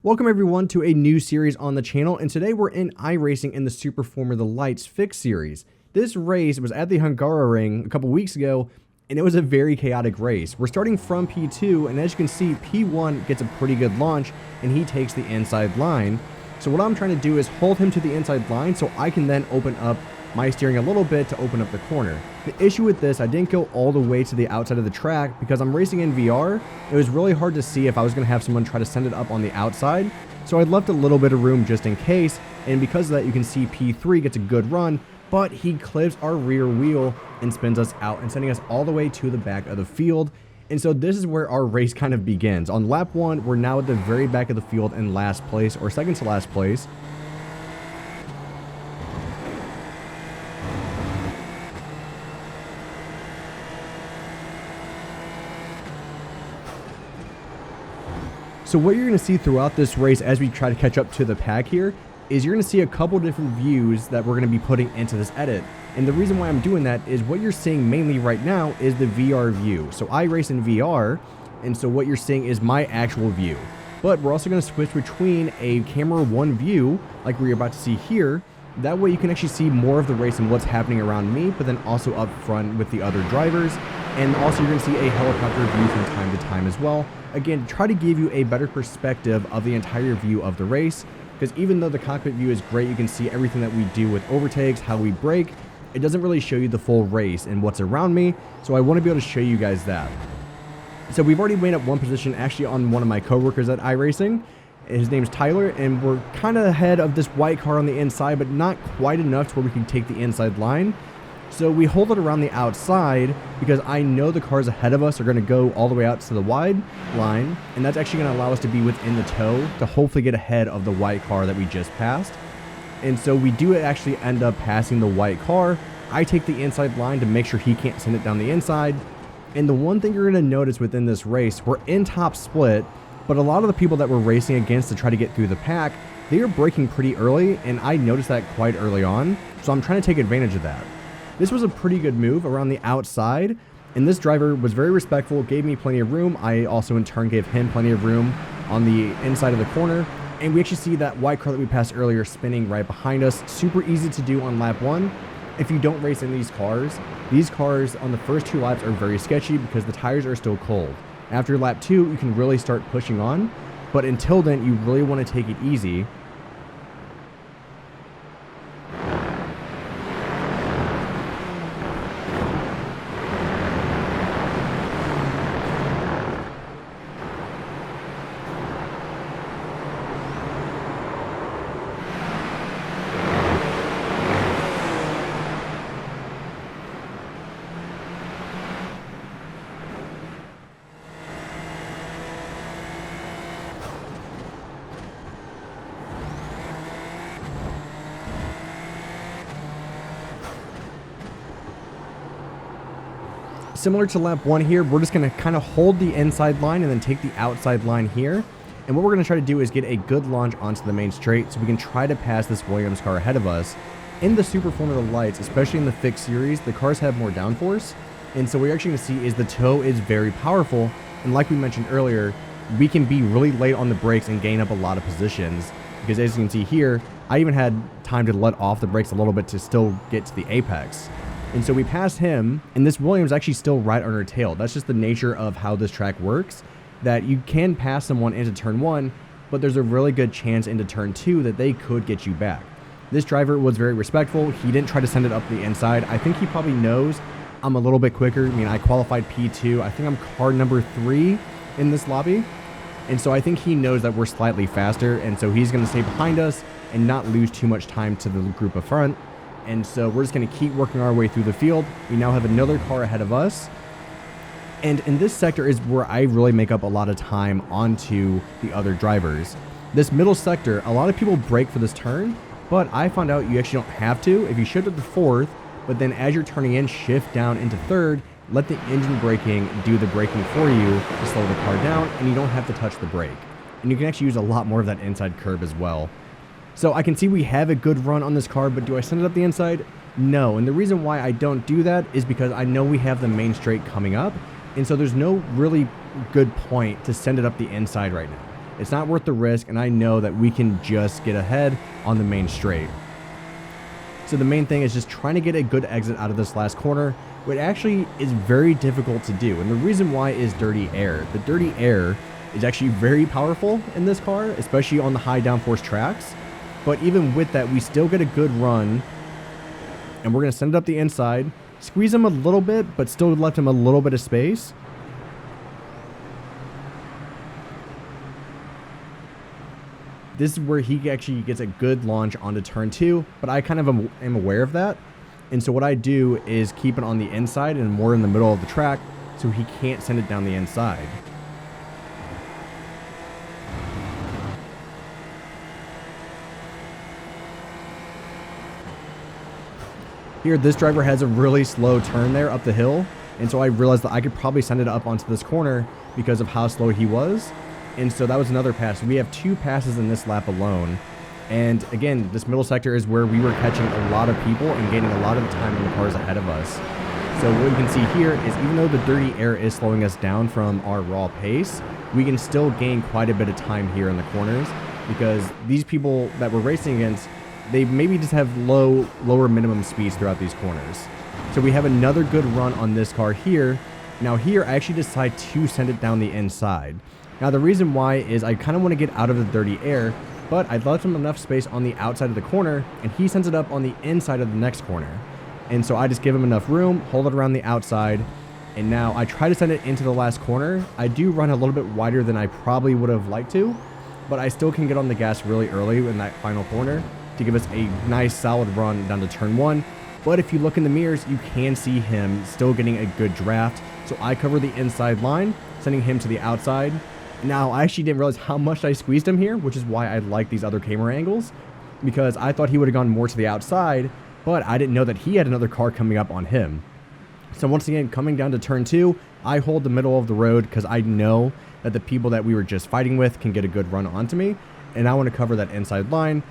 Welcome everyone to a new series on the channel, and today we're in iRacing in the Super Formula Lights Fixed series. This race was at the Hungaroring a couple weeks ago, and it was a very chaotic race. We're starting from P2, and as you can see, P1 gets a pretty good launch, and he takes the inside line. So what I'm trying to do is hold him to the inside line so I can then open up my steering a little bit to open up the corner. The issue with this, I didn't go all the way to the outside of the track because I'm racing in VR. It was really hard to see if I was going to have someone try to send it up on the outside, so I left a little bit of room just in case, and because of that you can see P3 gets a good run, but he clips our rear wheel and spins us out and sending us all the way to the back of the field. And so this is where our race kind of begins. On lap 1, we're now at the very back of the field in last place, or second to last place. So what you're going to see throughout this race as we try to catch up to the pack here is you're going to see a couple different views that we're going to be putting into this edit. And the reason why I'm doing that is what you're seeing mainly right now is the VR view. So I race in VR, and so what you're seeing is my actual view. But we're also going to switch between a camera 1 view, like we're about to see here. That way you can actually see more of the race and what's happening around me, but then also up front with the other drivers. And also you're going to see a helicopter view from time to time as well. Again, try to give you a better perspective of the entire view of the race, because even though the cockpit view is great, you can see everything that we do with overtakes, how we brake. It doesn't really show you the full race and what's around me, so I want to be able to show you guys that. So we've already made up one position actually on one of my coworkers at iRacing. His name's Tyler, and we're kind of ahead of this white car on the inside, but not quite enough to where we can take the inside line. So we hold it around the outside because I know the cars ahead of us are going to go all the way out to the wide line, and that's actually going to allow us to be within the tow to hopefully get ahead of the white car that we just passed. And so we do actually end up passing the white car. I take the inside line to make sure he can't send it down the inside. And the one thing you're going to notice within this race, we're in top split, but a lot of the people that we're racing against to try to get through the pack, they are braking pretty early, and I noticed that quite early on, so I'm trying to take advantage of that. This was a pretty good move around the outside, and this driver was very respectful, gave me plenty of room. I also in turn gave him plenty of room on the inside of the corner, and we actually see that white car that we passed earlier spinning right behind us. Super easy to do on lap 1. If you don't race in these cars on the first 2 laps are very sketchy because the tires are still cold. After lap 2, you can really start pushing on, but until then, you really want to take it easy. Similar to lap 1 here, we're just going to kind of hold the inside line and then take the outside line here. And what we're going to try to do is get a good launch onto the main straight so we can try to pass this Williams car ahead of us. In the Super Formula Lights, especially in the fixed series, the cars have more downforce. And so what you're actually going to see is the tow is very powerful. And like we mentioned earlier, we can be really late on the brakes and gain up a lot of positions. Because as you can see here, I even had time to let off the brakes a little bit to still get to the apex. And so we passed him, and this Williams actually still right on our tail. That's just the nature of how this track works, that you can pass someone into turn 1, but there's a really good chance into turn 2 that they could get you back. This driver was very respectful. He didn't try to send it up the inside. I think he probably knows I'm a little bit quicker. I mean, I qualified P2. I think I'm car number 3 in this lobby. And so I think he knows that we're slightly faster, and so he's going to stay behind us and not lose too much time to the group up front. And so we're just going to keep working our way through the field. We now have another car ahead of us. And in this sector is where I really make up a lot of time onto the other drivers. This middle sector, a lot of people brake for this turn, but I found out you actually don't have to. If you shift it to 4th, but then as you're turning in, shift down into 3rd, let the engine braking do the braking for you to slow the car down, and you don't have to touch the brake. And you can actually use a lot more of that inside curb as well. So I can see we have a good run on this car, but do I send it up the inside? No, and the reason why I don't do that is because I know we have the main straight coming up, and so there's no really good point to send it up the inside right now. It's not worth the risk, and I know that we can just get ahead on the main straight. So the main thing is just trying to get a good exit out of this last corner, which actually is very difficult to do. And the reason why is dirty air. The dirty air is actually very powerful in this car, especially on the high downforce tracks. But even with that, we still get a good run, and we're going to send it up the inside, squeeze him a little bit, but still left him a little bit of space. This is where he actually gets a good launch onto turn 2, but I kind of am aware of that. And so what I do is keep it on the inside and more in the middle of the track so he can't send it down the inside. Here, this driver has a really slow turn there up the hill, and so I realized that I could probably send it up onto this corner because of how slow he was. And so that was another pass. We have 2 passes in this lap alone. And again, this middle sector is where we were catching a lot of people and gaining a lot of the time on the cars ahead of us. So what you can see here is even though the dirty air is slowing us down from our raw pace, we can still gain quite a bit of time here in the corners because these people that we're racing against, they maybe just have lower minimum speeds throughout these corners. So we have another good run on this car here. Now here, I actually decide to send it down the inside. Now the reason why is I kind of want to get out of the dirty air, but I left him enough space on the outside of the corner, and he sends it up on the inside of the next corner. And so I just give him enough room, hold it around the outside, and now I try to send it into the last corner. I do run a little bit wider than I probably would have liked to, but I still can get on the gas really early in that final corner to give us a nice solid run down to turn 1. But if you look in the mirrors, you can see him still getting a good draft. So I cover the inside line, sending him to the outside. Now, I actually didn't realize how much I squeezed him here, which is why I like these other camera angles, because I thought he would have gone more to the outside, but I didn't know that he had another car coming up on him. So once again, coming down to turn 2, I hold the middle of the road because I know that the people that we were just fighting with can get a good run onto me, and I want to cover that inside line.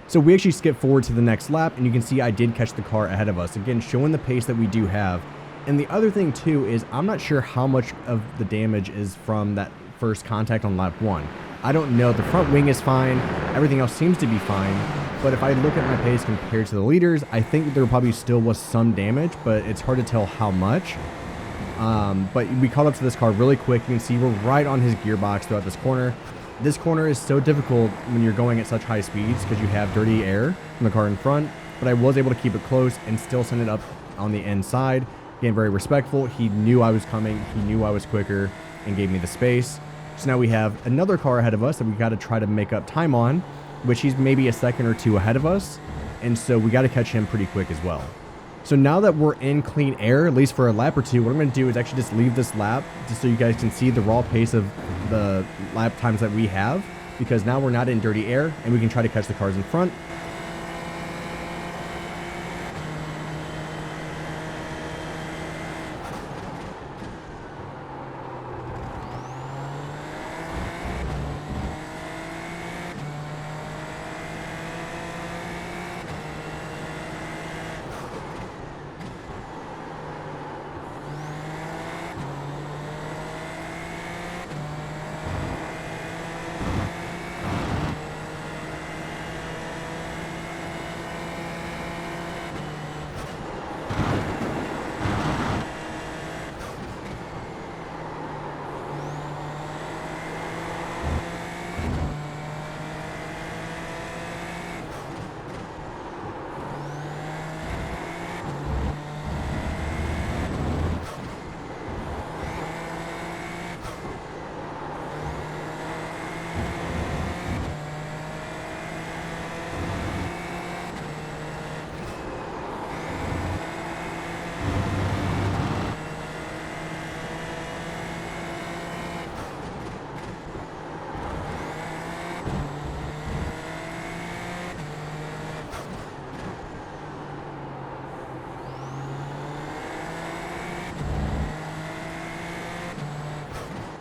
So we actually skip forward to the next lap, and you can see I did catch the car ahead of us. Again, showing the pace that we do have. And the other thing too is I'm not sure how much of the damage is from that first contact on lap 1. I don't know. The front wing is fine. Everything else seems to be fine. But if I look at my pace compared to the leaders, I think there probably still was some damage, but it's hard to tell how much. But we caught up to this car really quick. You can see we're right on his gearbox throughout this corner. This corner is so difficult when you're going at such high speeds because you have dirty air from the car in front, but I was able to keep it close and still send it up on the inside. Again, very respectful. He knew I was coming. He knew I was quicker and gave me the space. So now we have another car ahead of us that we got to try to make up time on, which he's maybe a second or 2 ahead of us. And so we got to catch him pretty quick as well. So now that we're in clean air, at least for a lap or 2, what I'm going to do is actually just leave this lap just so you guys can see the raw pace of the lap times that we have, because now we're not in dirty air and we can try to catch the cars in front.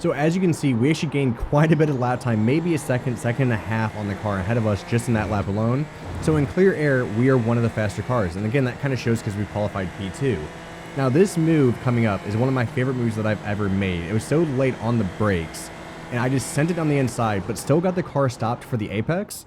So as you can see, we actually gained quite a bit of lap time, maybe a second and a half on the car ahead of us just in that lap alone. So in clear air, we are one of the faster cars. And again, that kind of shows because we qualified P2. Now this move coming up is one of my favorite moves that I've ever made. It was so late on the brakes and I just sent it on the inside, but still got the car stopped for the apex.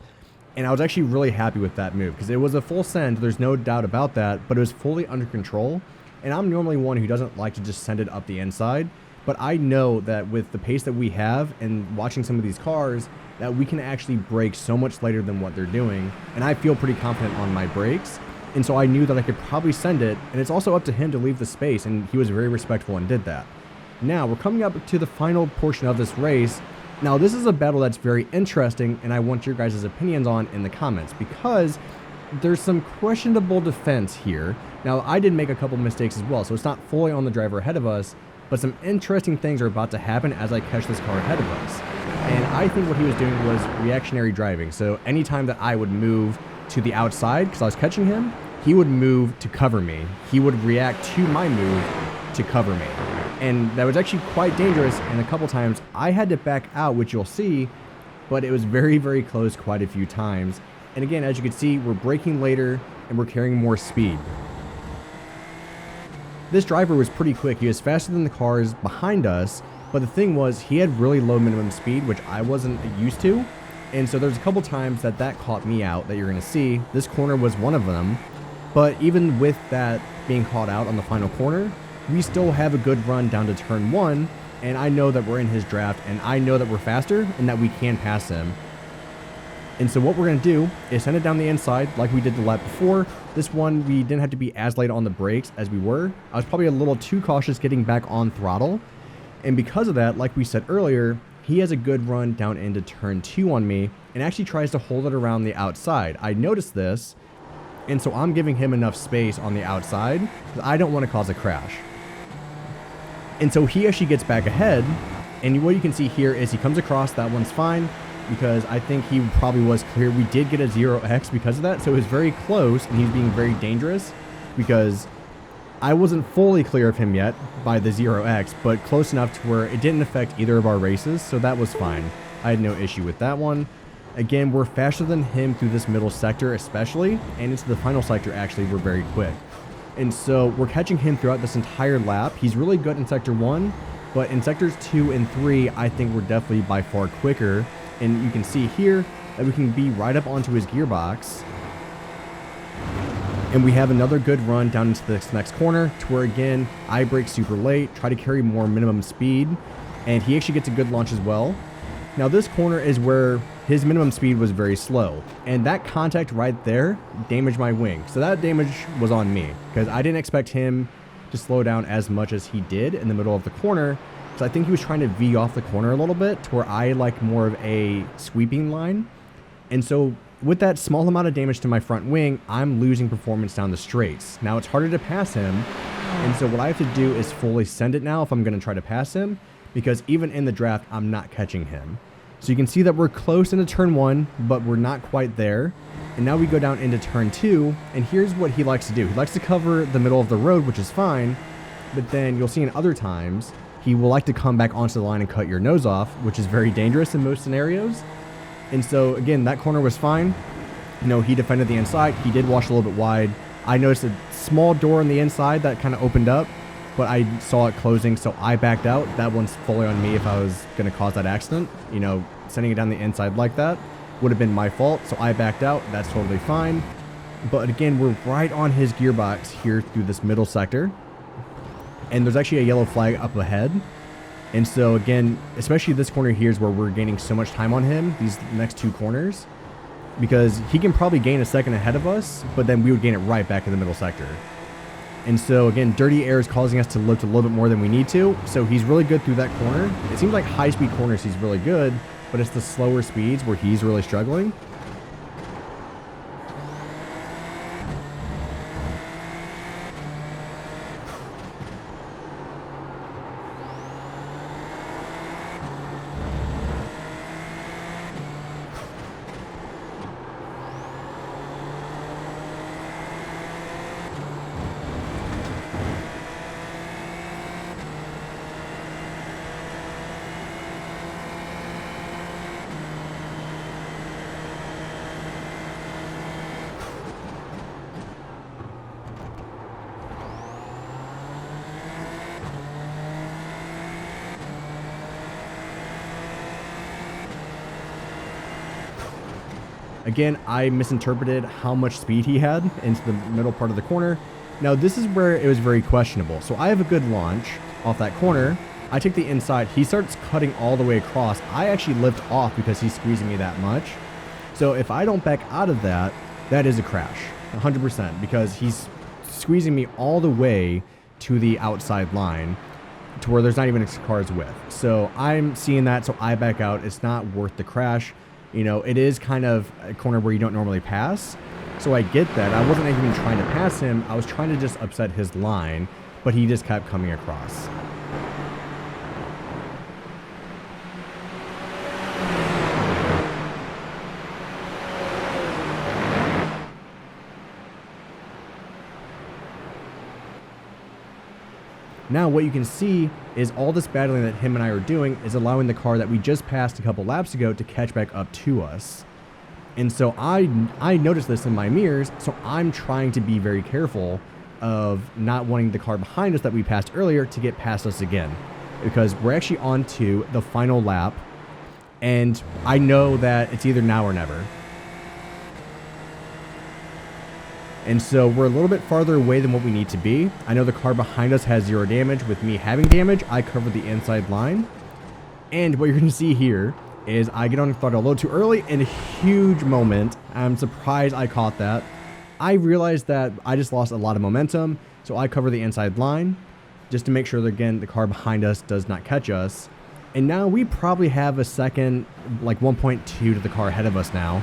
And I was actually really happy with that move because it was a full send. There's no doubt about that, but it was fully under control. And I'm normally one who doesn't like to just send it up the inside. But I know that with the pace that we have and watching some of these cars, that we can actually brake so much later than what they're doing. And I feel pretty confident on my brakes. And so I knew that I could probably send it. And it's also up to him to leave the space. And he was very respectful and did that. Now we're coming up to the final portion of this race. Now this is a battle that's very interesting. And I want your guys' opinions on in the comments because there's some questionable defense here. Now I did make a couple mistakes as well. So it's not fully on the driver ahead of us. But some interesting things are about to happen as I catch this car ahead of us. And I think what he was doing was reactionary driving. So anytime that I would move to the outside, because I was catching him, he would move to cover me. He would react to my move to cover me. And that was actually quite dangerous. And a couple times I had to back out, which you'll see, but it was very, very close quite a few times. And again, as you can see, we're braking later and we're carrying more speed. This driver was pretty quick. He was faster than the cars behind us, but the thing was he had really low minimum speed, which I wasn't used to. And so there's a couple times that caught me out that you're going to see. This corner was one of them. But even with that being caught out on the final corner, we still have a good run down to turn 1. And I know that we're in his draft and I know that we're faster and that we can pass him. And so what we're going to do is send it down the inside like we did the lap before. This one, we didn't have to be as late on the brakes as we were. I was probably a little too cautious getting back on throttle. And because of that, like we said earlier, he has a good run down into turn 2 on me and actually tries to hold it around the outside. I noticed this, and so I'm giving him enough space on the outside because I don't want to cause a crash. And so he actually gets back ahead, and what you can see here is he comes across, that one's fine. Because I think he probably was clear. We did get a 0x because of that, so it was very close, and he's being very dangerous because I wasn't fully clear of him yet by the 0x, but close enough to where it didn't affect either of our races, so that was fine. I had no issue with that one. Again, we're faster than him through this middle sector especially, and into the final sector actually we're very quick. And so we're catching him throughout this entire lap. He's really good in sector 1, but in sectors 2 and 3 I think we're definitely by far quicker. And you can see here that we can be right up onto his gearbox. And we have another good run down into this next corner to where, again, I brake super late, try to carry more minimum speed, and he actually gets a good launch as well. Now this corner is where his minimum speed was very slow, and that contact right there damaged my wing. So that damage was on me because I didn't expect him to slow down as much as he did in the middle of the corner. So I think he was trying to V off the corner a little bit to where I like more of a sweeping line. And so with that small amount of damage to my front wing, I'm losing performance down the straights. Now it's harder to pass him. And so what I have to do is fully send it now if I'm going to try to pass him, because even in the draft, I'm not catching him. So you can see that we're close into turn 1, but we're not quite there. And now we go down into turn 2. And here's what he likes to do. He likes to cover the middle of the road, which is fine. But then you'll see in other times, he will like to come back onto the line and cut your nose off, which is very dangerous in most scenarios. And so, again, that corner was fine. You know, he defended the inside. He did wash a little bit wide. I noticed a small door on the inside that kind of opened up, but I saw it closing, so I backed out. That one's fully on me if I was going to cause that accident. You know, sending it down the inside like that would have been my fault, so I backed out. That's totally fine. But again, we're right on his gearbox here through this middle sector. And there's actually a yellow flag up ahead. And so again, especially this corner here is where we're gaining so much time on him, these next 2 corners, because he can probably gain a second ahead of us, but then we would gain it right back in the middle sector. And so again, dirty air is causing us to lift a little bit more than we need to. So he's really good through that corner. It seems like high speed corners he's really good, but it's the slower speeds where he's really struggling. Again, I misinterpreted how much speed he had into the middle part of the corner. Now this is where it was very questionable. So I have a good launch off that corner. I take the inside, he starts cutting all the way across. I actually lift off because he's squeezing me that much. So if I don't back out of that, that is a crash, 100%, because he's squeezing me all the way to the outside line to where there's not even a car's width. So I'm seeing that, so I back out. It's not worth the crash. You know, it is kind of a corner where you don't normally pass. So I get that. I wasn't even trying to pass him. I was trying to just upset his line, but he just kept coming across. Now what you can see is all this battling that him and I are doing is allowing the car that we just passed a couple laps ago to catch back up to us. And so I noticed this in my mirrors, so I'm trying to be very careful of not wanting the car behind us that we passed earlier to get past us again. Because we're actually on to the final lap, and I know that it's either now or never. And so we're a little bit farther away than what we need to be. I know the car behind us has 0 damage. With me having damage, I cover the inside line. And what you're going to see here is I get on the throttle a little too early in a huge moment. I'm surprised I caught that. I realized that I just lost a lot of momentum, so I cover the inside line just to make sure that, again, the car behind us does not catch us. And now we probably have a second, like 1.2 to the car ahead of us now.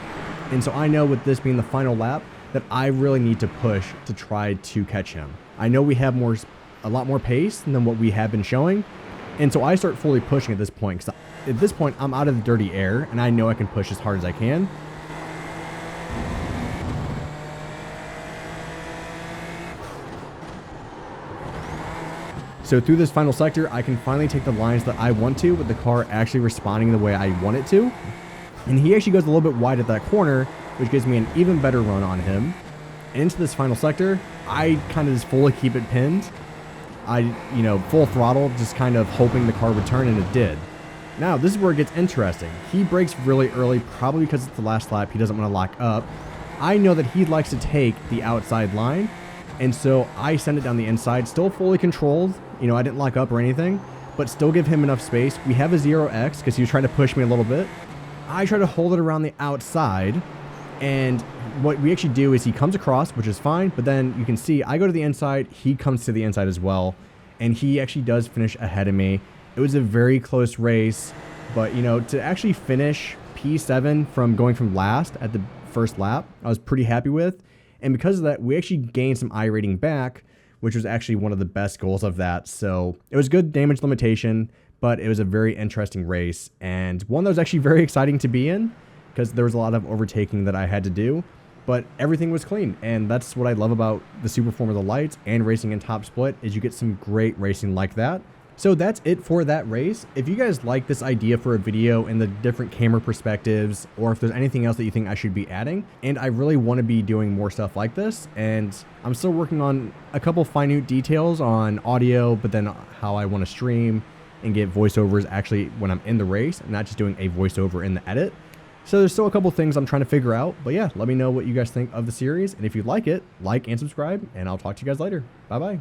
And so I know with this being the final lap, that I really need to push to try to catch him. I know we have a lot more pace than what we have been showing, and so I start fully pushing at this point, because at this point I'm out of the dirty air and I know I can push as hard as I can. So through this final sector, I can finally take the lines that I want to, with the car actually responding the way I want it to. And he actually goes a little bit wide at that corner, which gives me an even better run on him. And into this final sector, I kind of just fully keep it pinned. Full throttle, just kind of hoping the car would turn, and it did. Now, this is where it gets interesting. He brakes really early, probably because it's the last lap. He doesn't want to lock up. I know that he likes to take the outside line, and so I send it down the inside, still fully controlled. I didn't lock up or anything, but still give him enough space. We have a 0x because he was trying to push me a little bit. I try to hold it around the outside. And what we actually do is he comes across, which is fine, but then you can see I go to the inside, he comes to the inside as well, and he actually does finish ahead of me. It was a very close race, but to actually finish P7 from going from last at the first lap, I was pretty happy with. And because of that, we actually gained some I rating back, which was actually one of the best goals of that. So it was good damage limitation, but it was a very interesting race, and one that was actually very exciting to be in, because there was a lot of overtaking that I had to do, but everything was clean. And that's what I love about the Super Formula Lights and racing in Top Split, is you get some great racing like that. So that's it for that race. If you guys like this idea for a video and the different camera perspectives, or if there's anything else that you think I should be adding, and I really want to be doing more stuff like this, and I'm still working on a couple minute details on audio, but then how I want to stream and get voiceovers actually when I'm in the race, and not just doing a voiceover in the edit. So there's still a couple things I'm trying to figure out, but yeah, let me know what you guys think of the series, and if you like it, like and subscribe, and I'll talk to you guys later. Bye bye.